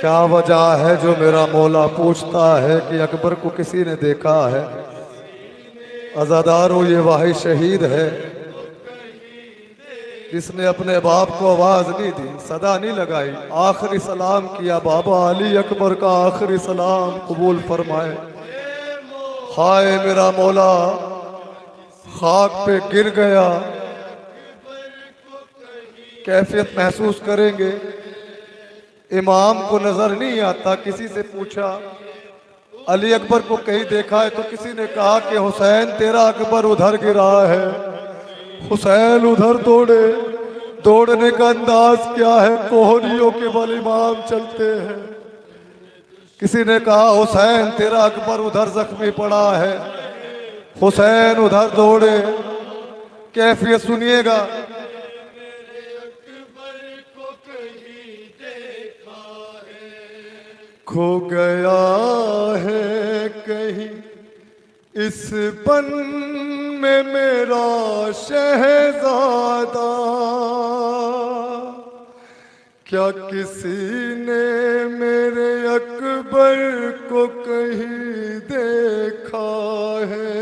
کیا وجہ ہے جو میرا مولا پوچھتا ہے کہ اکبر کو کسی نے دیکھا ہے؟ عزادارو یہ واحد شہید ہے جس نے اپنے باپ کو آواز نہیں دی، صدا نہیں لگائی، آخری سلام کیا، بابا علی اکبر کا آخری سلام قبول فرمائے۔ ہائے میرا مولا خاک پہ گر گیا، کیفیت محسوس کریں گے۔ امام کو نظر نہیں آتا، کسی سے پوچھا علی اکبر کو کہیں دیکھا ہے تو کسی نے کہا کہ حسین تیرا اکبر ادھر گرا ہے۔ حسین ادھر دوڑے، دوڑنے کا انداز کیا ہے، کوہنیوں کے بل امام چلتے ہیں۔ کسی نے کہا حسین تیرا اکبر ادھر زخمی پڑا ہے، حسین ادھر دوڑے۔ کیفیت سنیے گا۔ کھو گیا ہے کہیں اس بن میں میرا شہزادہ، کیا کسی نے میرے اکبر کو کہیں دیکھا ہے؟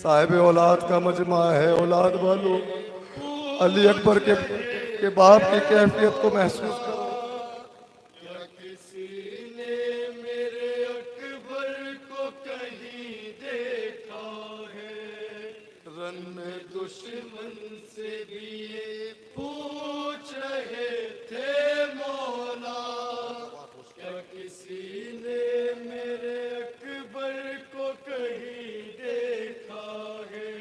صاحب اولاد کا مجمع ہے، اولاد والوں علی اکبر کے باپ کی کیفیت کو محسوس کرو۔ دشمن سے بھی یہ پوچھ رہے تھے مولا کیا کسی نے میرے اکبر کو کہیں دیکھا ہے؟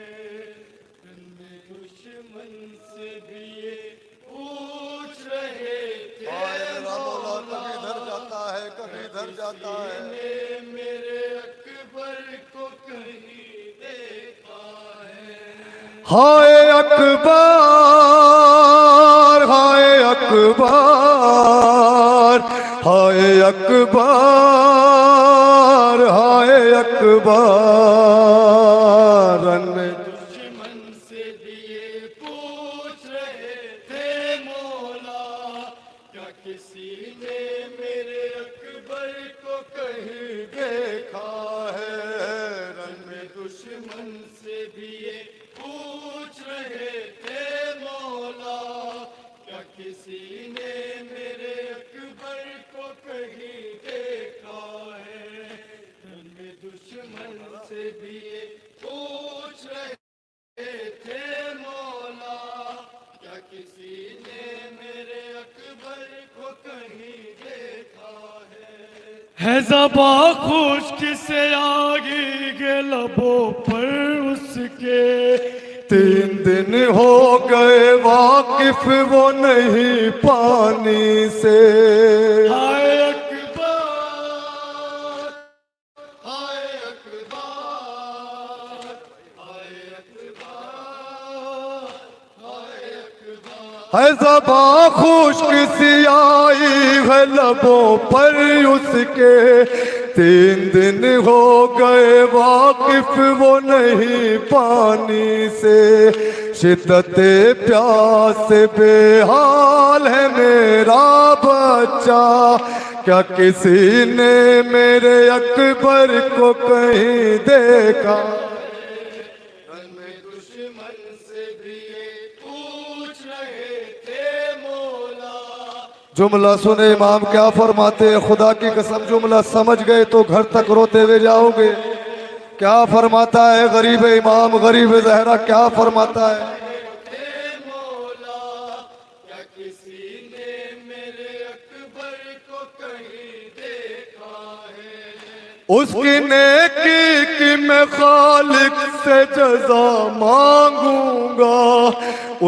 دشمن سے بھی یہ پوچھ رہے تھے مولا کبھی ادھر جاتا ہے کبھی ادھر جاتا ہے، میرے اکبر کو کہیں دیکھا ہے؟ ہائے اکبر، ہائے اکبر، ہائے اکبر، ہائے اکبر۔ دشمن سے بھی یہ پوچھ رہے تھے مولا کیا کسی نے میرے اکبر کو کہیں دیکھا ہے؟ دشمن سے بھی یہ پوچھ رہے تھے مولا کیا کسی نے میرے اکبر کو کہیں دیکھا ہے؟ دشمن سے بھی یہ پوچھ رہے تھے مولا کیا کسی نے میرے اکبر کو کہیں دیکھا ہے زباں خشک سے آگی کے لبوں پر اس کے 3 دن ہو گئے واقف وہ نہیں پانی سے۔ ہائے اکبر، ہائے اکبر، ہائے اکبر، ہائے اکبر۔ ہے زباں خشک سی آئی ہے لبوں پر اس کے، 3 دن ہو گئے واقف وہ نہیں پانی سے۔ شدت پیاس بے حال ہے میرا بچہ، کیا کسی نے میرے اکبر کو کہیں دیکھا؟ دشمن سے بھی یہ پوچھ رہے تھے مولا۔ جملہ سنے امام کیا فرماتے ہیں، خدا کی قسم جملہ سمجھ گئے تو گھر تک روتے ہوئے جاؤ گے۔ کیا فرماتا ہے غریب امام، غریب زہرا کیا فرماتا ہے؟ کیا کسی نے میرے اکبر کو کہیں دیکھا ہے؟ اس کی نیکی کی میں خالق سے جزا مانگوں گا،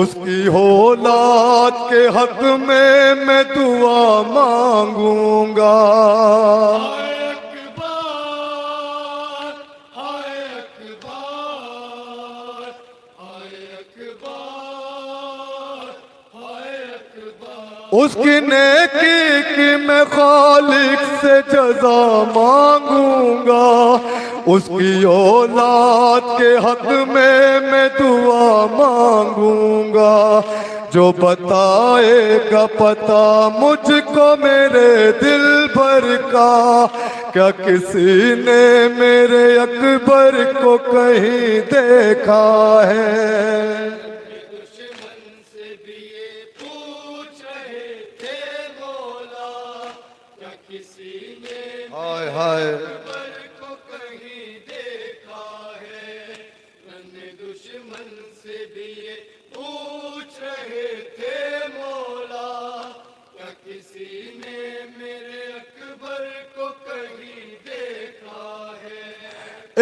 اس کی اولاد کے حق میں دعا مانگوں گا۔ ہائے اکبر، ہائے اکبر، اس کی نیکی کی میں خالق سے جزا مانگوں گا، اس کی اولاد کے حق میں دعا مانگوں گا، جو بتائے گا پتہ مجھ کو میرے دل بھر کا، کیا کسی نے میرے اکبر کو کہیں دیکھا ہے؟ دشمن سے بھی یہ پوچھ رہے تھے مولا، کیا کسی نے ہائے ہائے اکبر کو کہیں دیکھا ہے؟ رن دشمن سے بھی یہ پوچھ رہے تھے مولا، کیا کسی نے میرے اکبر کو کہیں دیکھا ہے؟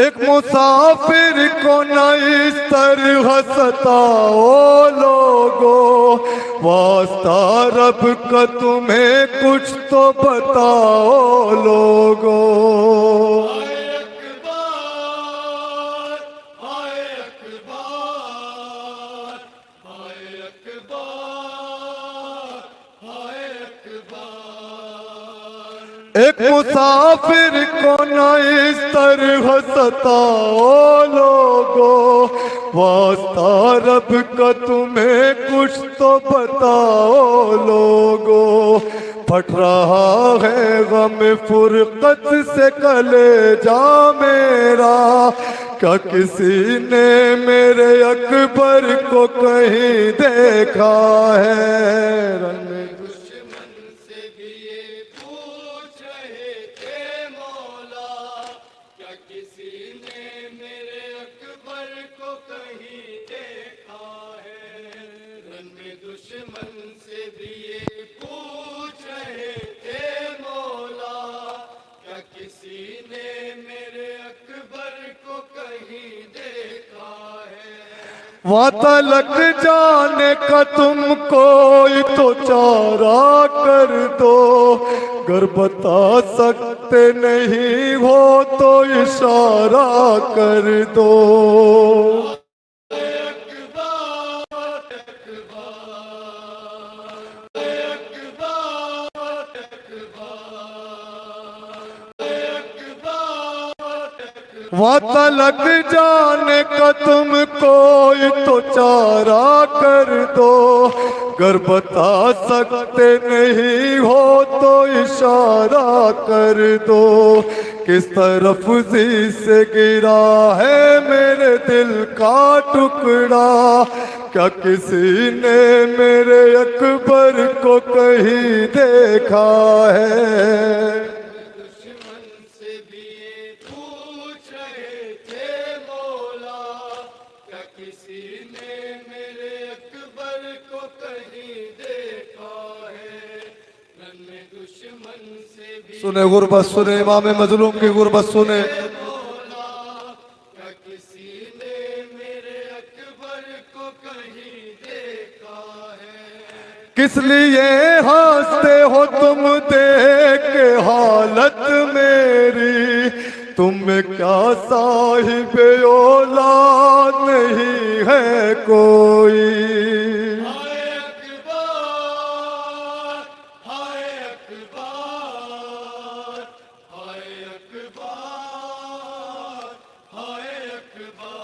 ایک مسافر کو نہ اس طرح ستاؤ لوگو، واسطہ رب کا تمہیں کچھ تو بتاؤ لوگو۔ ہائے اکبر، ہائے اکبر، ہائے اکبر، ہائے اکبر۔ ایک مسافر کو نہ اس طرح ستاؤ لوگو، واسطہ رب کا تمہیں کچھ تو بتاؤ لوگو۔ پھٹ رہا ہے غم فرقت سے کلیجا میرا، کیا کسی نے میرے اکبر کو کہیں دیکھا ہے؟ دشمن سے بھی یہ پوچھ رہے تھے مولا، کیا کسی نے میرے اکبر کو کہیں دیکھا ہے؟ رن دشمن سے بھی یہ پوچھ رہے تھے مولا، کیا کسی نے میرے اکبر کو کہیں دیکھا ہے؟ وہاں تلک جانے کا تم کوئی تو چارہ کر دو، گر بتا سکتے نہیں ہو تو اشارہ کر دو۔ وہاں تلک جانے کا تم کوئی تو چارہ کر دو، گر بتا سکتے نہیں ہو تو اشارہ کر دو۔ کس طرف سے گرا ہے میرے دل کا ٹکڑا، کیا کسی نے میرے اکبر کو کہیں دیکھا ہے؟ دشمن سے بھی یہ پوچھ رہے تھے مولا، کیا کسی نے میرے اکبر کو کہیں دیکھا ہے؟ رن دشمن سے بھی سنے غربت سنے، امام مظلوم کی غربت سنے۔ مولا، کیا کسی نے میرے اکبر کو کہیں دیکھا ہے؟ کس لیے ہنستے ہو تم دیکھ کے حالت میری، تم میں کیا صاحب اولاد نہیں ہے کوئی؟ ہائے اکبر، ہائے اکبر، ہائے اکبر، ہائے اکبر۔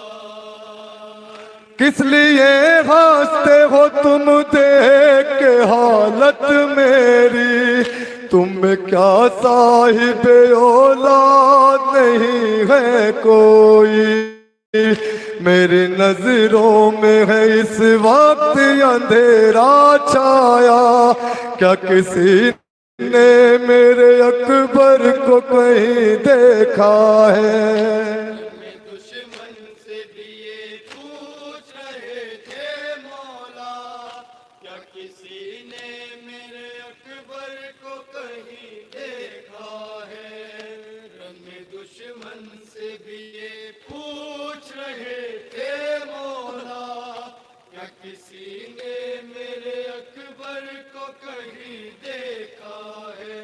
کس لیے ہنستے ہو تم دیکھ کے حالت میری، تم میں کیا صاحب اولاد نہیں ہے کوئی؟ میری نظروں میں ہے اس وقت اندھیرا چھایا، کیا کسی نے میرے اکبر کو کہیں دیکھا ہے؟ دشمن سے بھی یہ پوچھ رہے تھے مولا، کیا کسی نے میرے اکبر کو کہیں دیکھا ہے؟ رن دشمن سے بھی یہ پوچھ رہے تھے مولا، کیا کسی نے میرے اکبر کو کہیں دیکھا ہے؟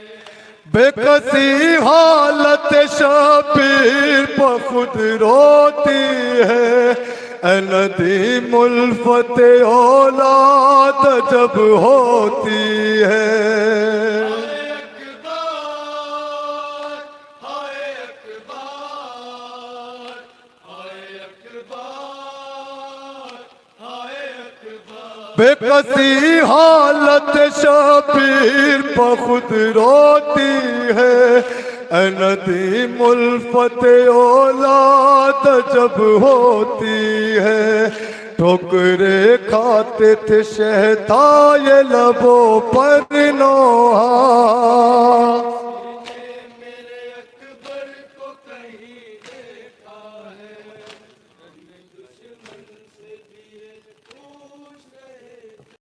بے کسی حالت شبیر پر خود روتی ہے، اے ندیم الفت اولاد جب ہوتی ہے، بے کسی حالت شبیر بخود روتی ہے، اے ندیم الفت اولاد جب ہوتی ہے، ٹھوکرے کھاتے تھے شہدائے لبوں پر نوحہ